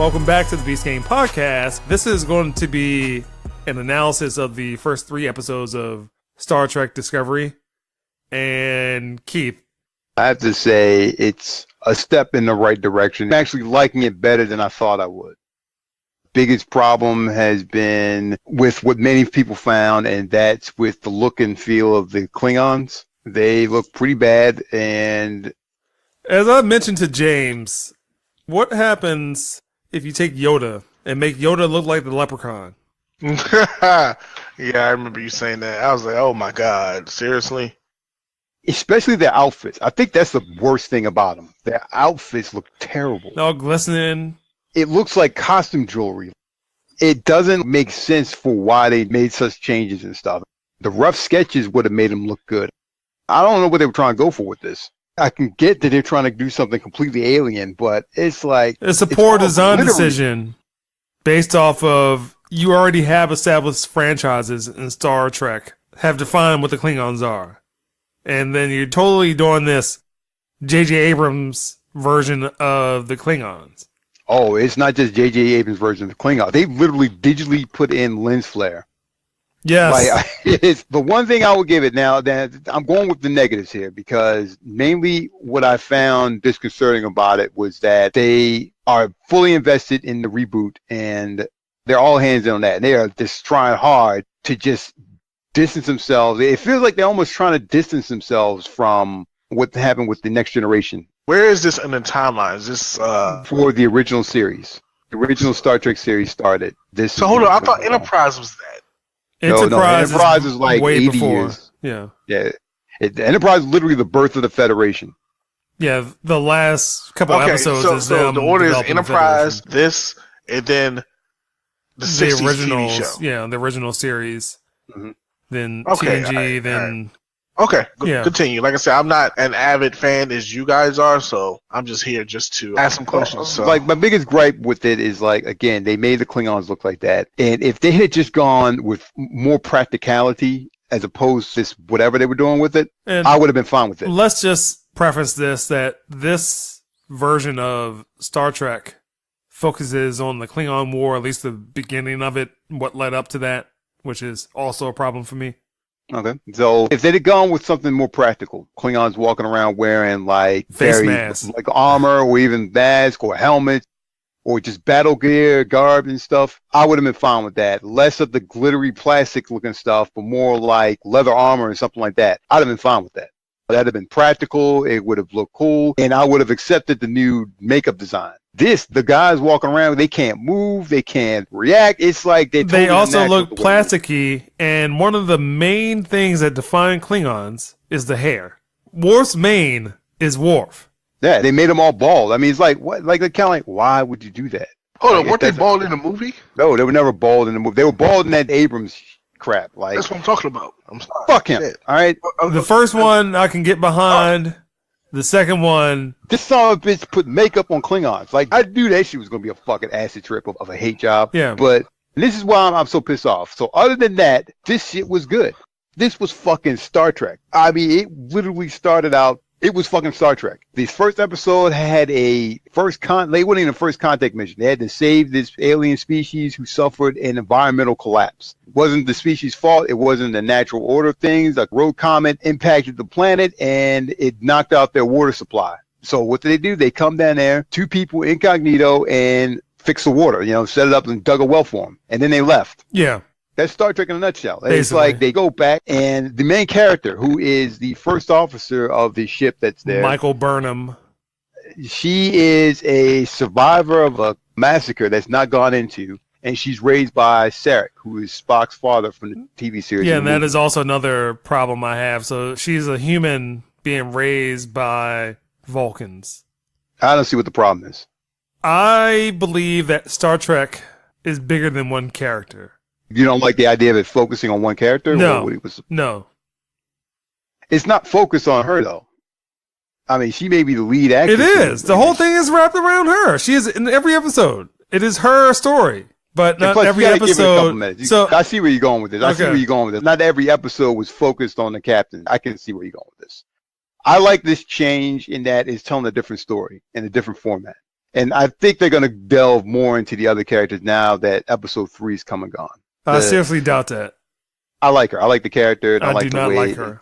Welcome back to the Beast Game Podcast. This is going to be an analysis of the first 3 episodes of Star Trek Discovery. And Keith, I have to say it's a step in the right direction. I'm actually liking it better than I thought I would. Biggest problem has been with what many people found, and that's with the look and feel of the Klingons. They look pretty bad, and as I mentioned to James, what happens if you take Yoda and make Yoda look like the Leprechaun? Yeah, I remember you saying that. I was like, oh my God, seriously? especially their outfits. I think that's the worst thing about them. Their outfits look terrible. All glistening. It looks like costume jewelry. It doesn't make sense for why they made such changes and stuff. The rough sketches would have made them look good. I don't know what they were trying to go for with this. I can get that they're trying to do something completely alien, but it's like... It's a poor design decision based off of you already have established franchises in Star Trek, have defined what the Klingons are. And then you're totally doing this J.J. Abrams version of the Klingons. Oh, it's not just J.J. Abrams' version of the Klingons. They literally digitally put in lens flare. Yes. It's the one thing I will give it now. That I'm going with the negatives here because mainly what I found disconcerting about it was that they are fully invested in the reboot and they're all hands in on that. And they are just trying hard to just distance themselves. It feels like they're almost trying to distance themselves from what happened with the Next Generation. Where is this in the timeline? Is this for the original series? The original Star Trek series started. This. So hold on, I thought Enterprise was that. Enterprise is like way 80 before. years. Yeah. Enterprise is literally the birth of the Federation. Yeah, the last couple episodes is so them the order is developing Enterprise, this, and then the 60s original TV show. Yeah, the original series. Mhm. Then Okay, TNG, then... Okay, Yeah. Continue. Like I said, I'm not an avid fan as you guys are, so I'm just here just to ask some questions. So. Like, my biggest gripe with it is, like, again, they made the Klingons look like that. And if they had just gone with more practicality as opposed to this, whatever they were doing with it, And I would have been fine with it. let's just preface this, that this version of Star Trek focuses on the Klingon War, at least the beginning of it, what led up to that, which is also a problem for me. Okay. So if they'd have gone with something more practical, Klingons walking around wearing like Face masks. like armor or even mask or helmet or just battle gear, garb and stuff, I would have been fine with that. Less of the glittery plastic looking stuff, but more like leather armor and something like that. I'd have been fine with that. That'd have been practical. It would have looked cool. And I would have accepted the new makeup design. The guys walking around, they can't move, they can't react. It's like They also look plasticky, and one of the main things that define Klingons is the hair. Worf's mane is Worf. Yeah, they made them all bald. I mean, it's like, what? Like, they're kind of like, why would you do that? Hold on, Like, weren't they that's- bald in the movie? No, they were never bald in the movie. They were bald in that Abrams crap. Like, That's what I'm talking about. I'm sorry. fuck him. Shit. All right? The first one I can get behind. The second one, This son of a bitch put makeup on Klingons. Like, I knew that shit was going to be a fucking acid trip of a hate job. Yeah. But this is why I'm so pissed off. So other than that, this shit was good. This was fucking Star Trek. I mean, it literally started out, it was fucking Star Trek. The first episode had they weren't even a first contact mission. They had to save this alien species who suffered an environmental collapse. It wasn't the species' fault. It wasn't the natural order of things. A rogue comet impacted the planet and it knocked out their water supply. So what do? They come down there, 2 people incognito, and fix the water, set it up and dug a well for them. And then they left. yeah. That's Star Trek in a nutshell. It's Basically. like they go back, and the main character, who is the first officer of the ship that's there, Michael Burnham. she is a survivor of a massacre that's not gone into, and she's raised by Sarek, who is Spock's father from the TV series. Yeah, and that is also another problem I have. So she's a human being raised by Vulcans. I don't see what the problem is. I believe that Star Trek is bigger than one character. You don't like the idea of it focusing on one character? No. Or No. it's not focused on her, though. I mean, she may be the lead actress. It is. The whole thing is wrapped around her. She is in every episode. It is her story. But not Plus, every you gotta give it a couple episode. minutes. So I see where you're going with this. I see Okay. where you're going with this. Not every episode was focused on the captain. I can see where you're going with this. I like this change in that it's telling a different story in a different format. And I think they're going to delve more into the other characters now that episode 3 is come and gone. I seriously doubt that. I like her. I like the character. And I like do the not way like her.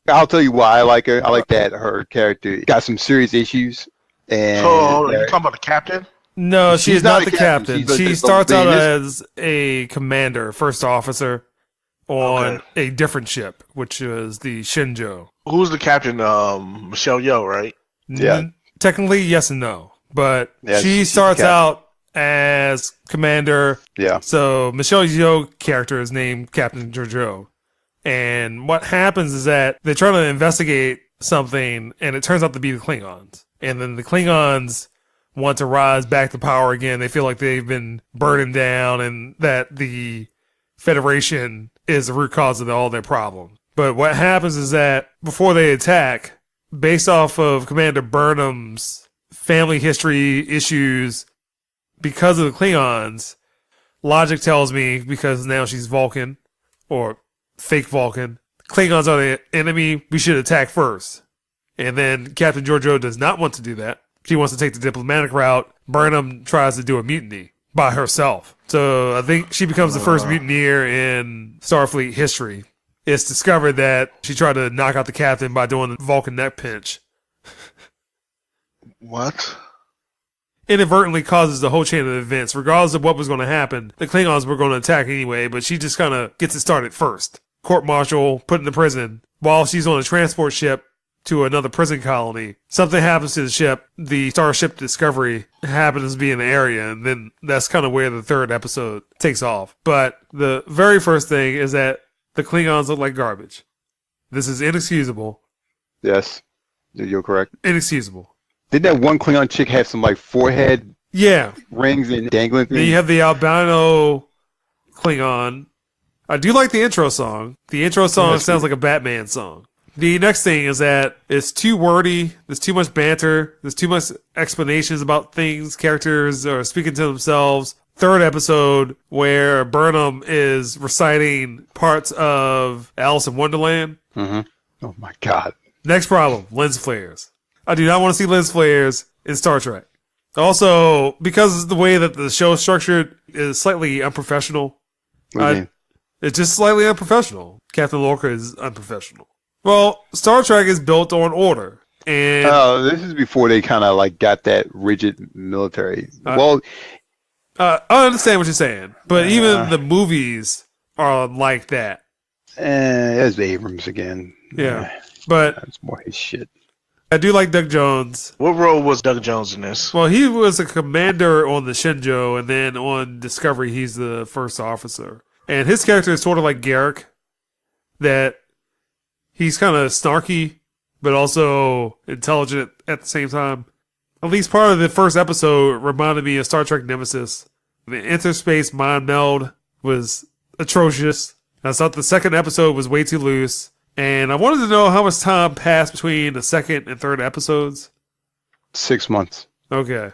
I'll tell you why I like her. I like that her character got some serious issues. And So, you talking about the captain? No, she's not the captain. She's She like starts out as a commander, first officer on Okay. a different ship, which is the Shinjo. Who's the captain? Michelle Yeoh, right? Yeah. Technically, yes and no. But Yeah, she she's starts the captain. out as commander. Yeah. So Michelle Yeoh character is named Captain Jojo. And what happens is that they're trying to investigate something, and it turns out to be the Klingons. And then the Klingons want to rise back to power again. They feel like they've been burdened down and that the Federation is the root cause of all their problems. But what happens is that before they attack, based off of Commander Burnham's family history issues because of the Klingons, logic tells me, because now she's Vulcan, or fake Vulcan, Klingons are the enemy, we should attack first. And then Captain Georgiou does not want to do that. She wants to take the diplomatic route. Burnham tries to do a mutiny by herself. So I think she becomes the first mutineer in Starfleet history. It's discovered that she tried to knock out the captain by doing the Vulcan neck pinch. What? Inadvertently causes the whole chain of events. Regardless of what was going to happen, the Klingons were going to attack anyway, but she just kind of gets it started first. Court-martial, put into prison. While she's on a transport ship to another prison colony, something happens to the ship. The Starship Discovery happens to be in the area, and then that's kind of where the third episode takes off. But the very first thing is that the Klingons look like garbage. This is inexcusable. Yes. You're correct. Inexcusable. Didn't that one Klingon chick have some like forehead Yeah. rings and dangling things? Then you have the albino Klingon. I do like the intro song. The intro song sounds like a Batman song. The next thing is that it's too wordy. There's too much banter. There's too much explanations about things. Characters are speaking to themselves. Third episode where Burnham is reciting parts of Alice in Wonderland. Mm-hmm. Oh my God. Next problem, lens flares. I do not want to see lens flares in Star Trek. Also, because the way that the show is structured is slightly unprofessional. What do you mean? It's just slightly unprofessional. Captain Lorca is unprofessional. Well, Star Trek is built on order. And This is before they kind of like got that rigid military. I understand what you're saying, but even the movies are like that. There's Abrams again. Yeah, but That's more his shit. I do like Doug Jones. What role was Doug Jones in this? Well, he was a commander on the Shinjo, and then on Discovery, he's the first officer. And his character is sort of like Garrick, that he's kind of snarky, but also intelligent at the same time. At least part of the first episode reminded me of Star Trek Nemesis. The interspace mind meld was atrocious. I thought the second episode was way too loose. And I wanted to know how much time passed between the second and third episodes. 6 months. Okay.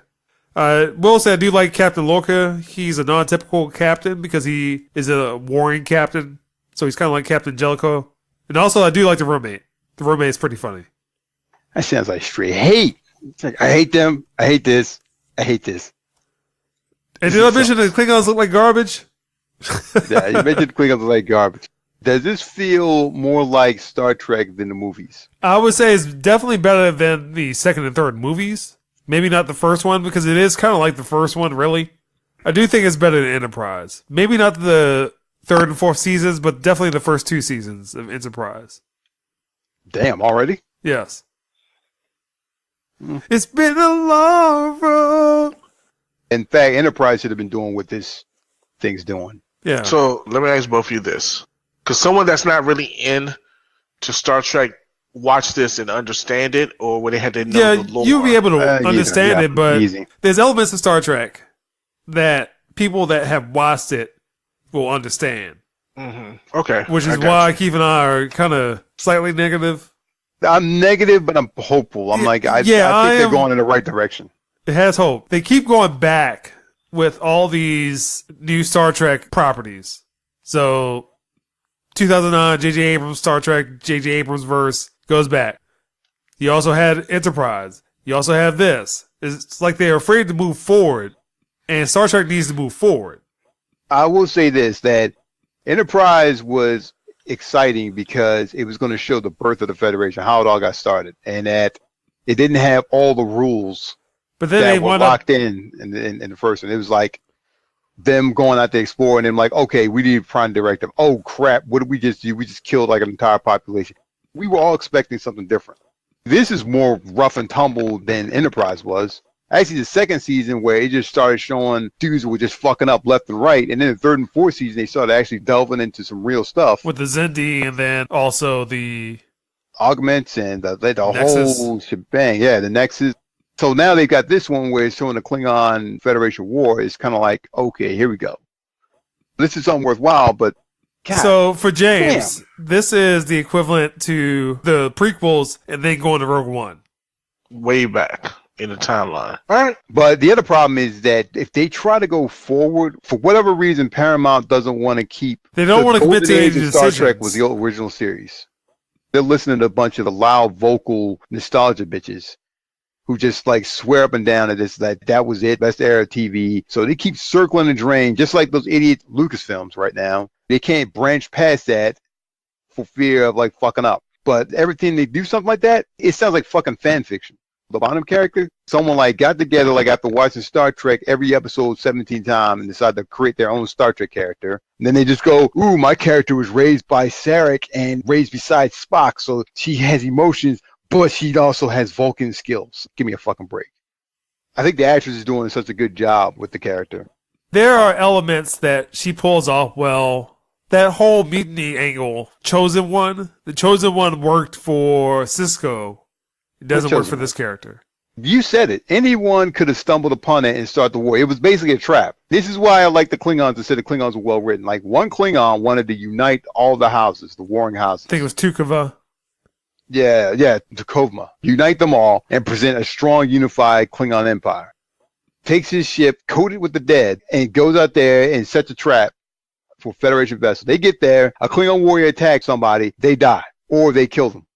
Will say I do like Captain Lorca. He's a non-typical captain because he is a warring captain. So he's kind of like Captain Jellicoe. And also I do like the roommate. The roommate's pretty funny. That sounds like straight hate. It's like, I hate them. I hate this. I hate this. And did I mention that Klingons look like garbage? Yeah, you mentioned Klingons are like garbage. Does this feel more like Star Trek than the movies? I would say it's definitely better than the second and third movies. Maybe not the first one, because it is kind of like the first one, really. I do think it's better than Enterprise. Maybe not the third and fourth seasons, but definitely the first 2 seasons of Enterprise. Damn, already? Yes. It's been a long road. In fact, Enterprise should have been doing what this thing's doing. Yeah. So let me ask both of you this. Because someone that's not really in to Star Trek watch this and understand it, or would they have to know the lore? You'll be able to Yeah, understand it, but easy. there's elements of Star Trek that people that have watched it will understand. Mm-hmm. Okay. Which is I got why you. Keith and I are kind of slightly negative. I'm negative, but I'm hopeful. I'm like, I think they're going in the right direction. It has hope. They keep going back with all these new Star Trek properties. So 2009, J.J. Abrams, Star Trek, J.J. Abrams verse goes back. You also had Enterprise. You also have this. It's like they're afraid to move forward, and Star Trek needs to move forward. I will say this, that Enterprise was exciting because it was going to show the birth of the Federation, how it all got started, and that it didn't have all the rules but then that they were locked in the first one. It was like them going out to explore and then like, okay, we need a prime directive. Oh crap, what did we just do? We just killed like an entire population. We were all expecting something different. This is more rough and tumble than Enterprise was. Actually, the second season where it just started showing dudes who were just fucking up left and right, and then the third and fourth season they started actually delving into some real stuff with the Xindi, and then also the augments and the Nexus. whole shebang. Yeah, the Nexus. So now they've got this one where it's showing the Klingon Federation War. It's kind of like, okay, here we go. This is something worthwhile, but God, so for James, this is the equivalent to the prequels and then going to Rogue One. Way back in the timeline. All right. But the other problem is that if they try to go forward, for whatever reason, Paramount doesn't want to keep. They don't want to commit to any decisions. Star Trek decisions. was the original series. They're listening to a bunch of the loud, vocal nostalgia bitches who just like swear up and down at this, that was it, best era of TV. So they keep circling the drain, just like those idiot Lucasfilms right now. They can't branch past that for fear of like fucking up. But everything they do something like that, it sounds like fucking fan fiction. The bottom character, someone like got together like after watching Star Trek every episode 17 times and decided to create their own Star Trek character. And then they just go, ooh, my character was raised by Sarek and raised beside Spock, so she has emotions, but she also has Vulcan skills. Give me a fucking break. I think the actress is doing such a good job with the character. There are elements that she pulls off well. That whole mutiny angle, Chosen One, the Chosen One worked for Cisco. It doesn't work for this character. You said it. Anyone could have stumbled upon it and start the war. It was basically a trap. This is why I like the Klingons instead of Klingons were well written. Like one Klingon wanted to unite all the houses, the warring houses. I think it was Tukova. Yeah, Tukovma. Unite them all and present a strong, unified Klingon empire. Takes his ship, coated with the dead, and goes out there and sets a trap for Federation vessel. They get there, a Klingon warrior attacks somebody, they die, or they kill them.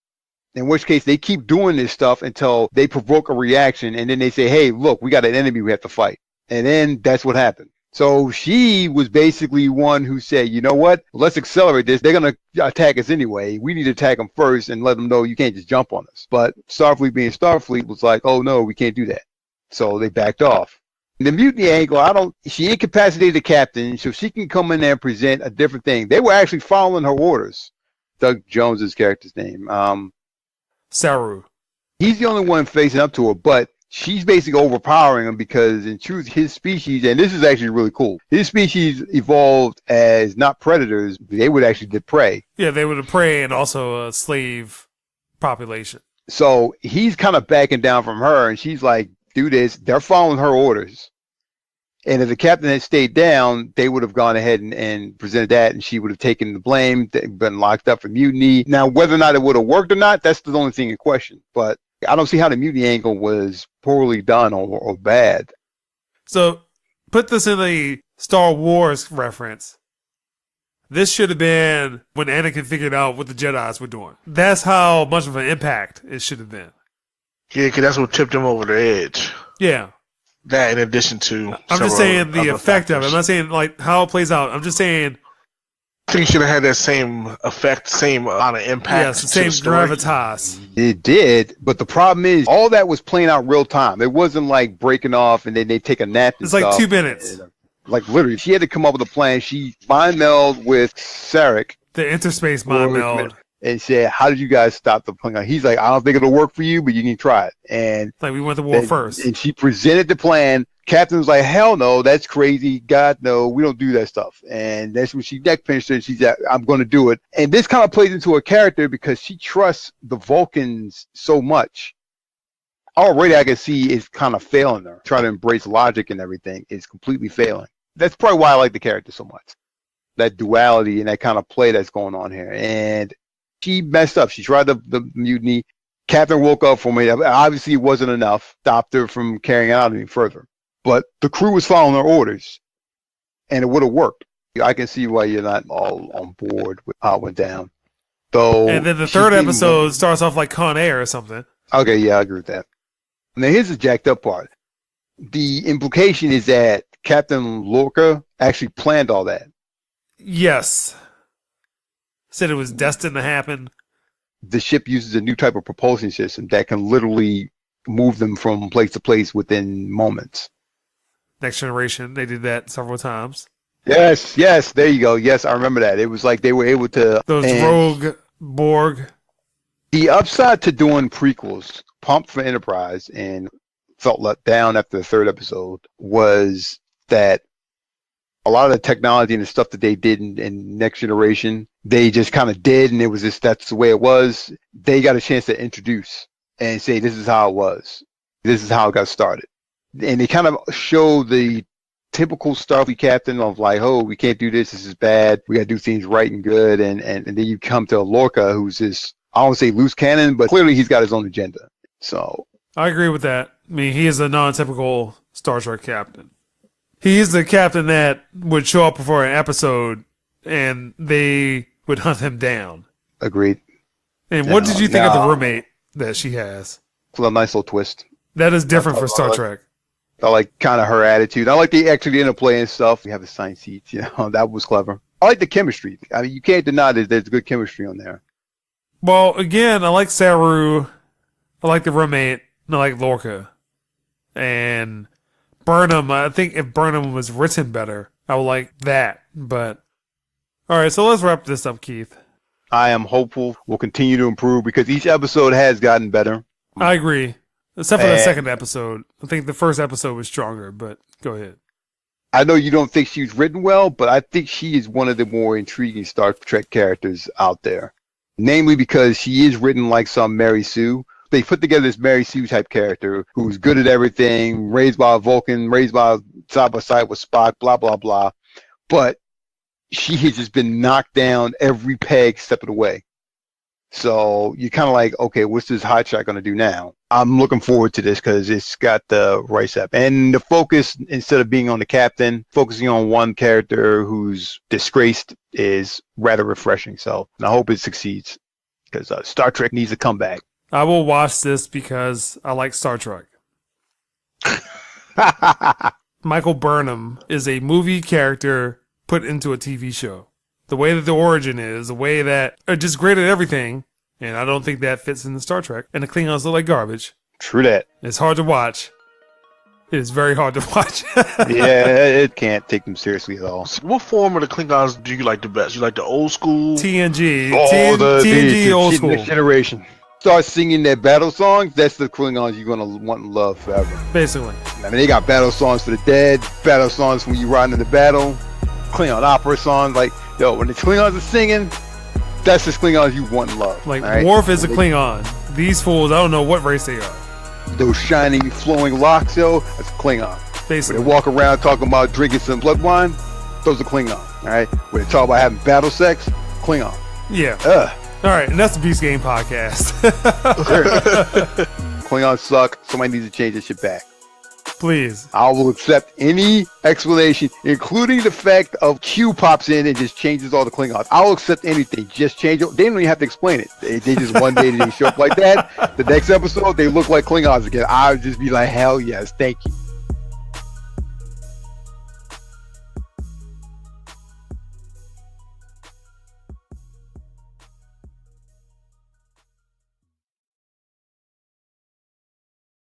In which case, they keep doing this stuff until they provoke a reaction, and then they say, hey, look, we got an enemy we have to fight. And then that's what happened. So she was basically one who said, you know what, let's accelerate this. They're going to attack us anyway. We need to attack them first and let them know you can't just jump on us. But Starfleet being Starfleet was like, oh, no, we can't do that. So they backed off. The mutiny angle, she incapacitated the captain, so she can come in there and present a different thing. They were actually following her orders. Doug Jones's character's name. Saru. He's the only one facing up to her, but she's basically overpowering him because in truth, his species, and this is actually really cool, his species evolved as not predators, they would actually get prey. Yeah, they would have prey and also a slave population. So he's kind of backing down from her, and she's like, do this. They're following her orders. And if the captain had stayed down, they would have gone ahead and presented that, and she would have taken the blame, been locked up for mutiny. Now, whether or not it would have worked or not, that's the only thing in question. But I don't see how the mutiny angle was poorly done or bad. So, put this in the Star Wars reference. This should have been when Anakin figured out what the Jedis were doing. That's how much of an impact it should have been. Yeah, because that's what tipped him over the edge. Yeah. That in addition to... I'm just saying the effect of it. I'm not saying like how it plays out. I'm just saying... I think it should have had that same effect, same amount of impact. Yes, the same gravitas. It did, but the problem is all that was playing out real time. It wasn't like breaking off and then they take a nap. It's like 2 minutes. Like literally, she had to come up with a plan. She mind melded with Sarek. The interspace mind meld. And said, how did you guys stop the Klingon? He's like, I don't think it'll work for you, but you can try it. And like we went to war first. And she presented the plan. Captain was like, hell no, that's crazy. God, no, we don't do that stuff. And that's when she neck pinched her and she's like, I'm going to do it. And this kind of plays into her character because she trusts the Vulcans so much. Already I can see it's kind of failing her. Trying to embrace logic and everything is completely failing. That's probably why I like the character so much. That duality and that kind of play that's going on here. And she messed up. She tried the mutiny. Captain woke up for me. Obviously, it wasn't enough. Stopped her from carrying it out any further. But the crew was following her orders, and it would have worked. I can see why you're not all on board with how it went down. Though, and then the third episode starts off like Con Air or something. Okay, yeah, I agree with that. Now, here's the jacked up part. the implication is that Captain Lorca actually planned all that. Yes. Said it was destined to happen. The ship uses a new type of propulsion system that can literally move them from place to place within moments. Next Generation, they did that several times. Yes, there you go. Yes, I remember that. It was like they were able to... Those rogue Borg. The upside to doing prequels, pumped for Enterprise and felt let down after the third episode, was that a lot of the technology and the stuff that they did in Next Generation, they just kind of did, and it was just, that's the way it was. They got a chance to introduce and say, this is how it was. This is how it got started. And they kind of show the typical Starfleet captain of like, oh, we can't do this. This is bad. We got to do things right and good. And then you come to Lorca, who's this, I don't want to say loose cannon, but clearly he's got his own agenda. So I agree with that. I mean, he is a non-typical Star Trek captain. He is the captain that would show up for an episode and they would hunt him down. Agreed. And what did you think of the roommate that she has? It's a nice little twist. That is different for Star Trek. I like kind of her attitude. I like the actually interplay and stuff. We have the science seats, that was clever. I like the chemistry. I mean, you can't deny that there's good chemistry on there. Well, again, I like Saru. I like the roommate. And I like Lorca. And Burnham, I think if Burnham was written better, I would like that. But, all right, so let's wrap this up, Keith. I am hopeful we'll continue to improve because each episode has gotten better. I agree. Except for the second episode. I think the first episode was stronger, but go ahead. I know you don't think she's written well, but I think she is one of the more intriguing Star Trek characters out there. Namely because she is written like some Mary Sue. They put together this Mary Sue type character who's good at everything, raised by a Vulcan, raised by side with Spock, blah, blah, blah. But she has just been knocked down every peg step of the way. So you're kind of like, okay, what's this hotshot going to do now? I'm looking forward to this because it's got the right step. And the focus, instead of being on the captain, focusing on one character who's disgraced is rather refreshing. So I hope it succeeds because Star Trek needs a comeback. I will watch this because I like Star Trek. Michael Burnham is a movie character put into a TV show. The way that the origin is, the way that are just great at everything, and I don't think that fits into Star Trek. And the Klingons look like garbage. True that. It's hard to watch. It is very hard to watch. Yeah, it can't take them seriously at all. So what form of the Klingons do you like the best? You like the old school? TNG. TNG old school. Next Generation. Start singing their battle songs, that's the Klingons you're going to want and love forever. Basically. I mean, they got battle songs for the dead, battle songs when you ride into battle, Klingon opera songs. Like, yo, when the Klingons are singing, that's the Klingons you want and love. Like, right? Worf is a Klingon. These fools, I don't know what race they are. Those shiny, flowing locks, yo, that's Klingon. Basically. When they walk around talking about drinking some blood wine, those are Klingon. All right? When they talk about having battle sex, Klingon. Yeah. All right, and that's the Beast Game Podcast. Klingons suck. Somebody needs to change this shit back. Please. I will accept any explanation, including the fact of Q pops in and just changes all the Klingons. I'll accept anything. Just change it. They don't even have to explain it. They just one day they show up like that. The next episode, they look like Klingons again. I would just be like, hell yes, thank you.